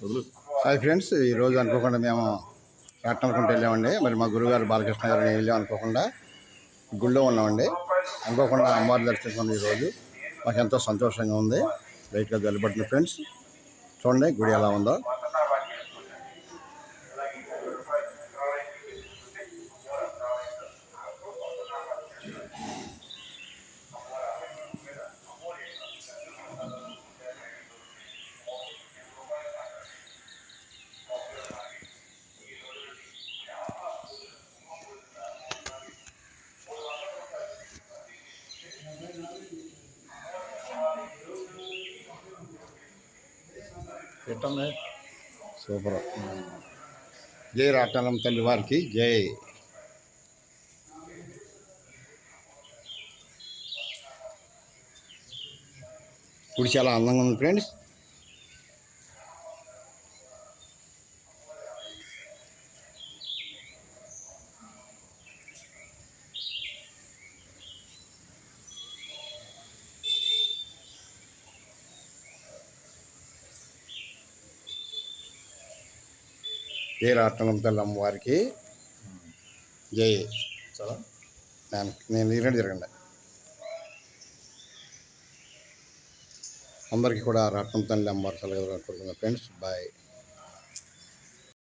Hi friends, ఈరోజు అనుకోకుండా మేము రాట్నకుంట వెళ్ళామండి. మరి మా గురుగారు బాలకృష్ణ గారు నేను వెళ్ళాం అనుకోకుండా గుళ్ళో ఉన్నామండి. అనుకోకుండా అమ్మవారి దర్శనం ఈరోజు మాకు ఎంతో సంతోషంగా ఉంది. లైట్గా వెళ్ళబడుతుంది ఫ్రెండ్స్, చూడండి గుడి ఎలా ఉందో. సూపర్. జై రాట్నం తల్లి వారికి జై. గుడి చాలా అందంగా ఉంది ఫ్రెండ్స్. జై రాట్నం తల్లి అమ్మవారికి జై. చాలా నేను జరగండి. అందరికీ కూడా రాట్నం తల్లి అమ్మవారి తల్లి కోరుకున్నాను ఫ్రెండ్స్. బాయ్.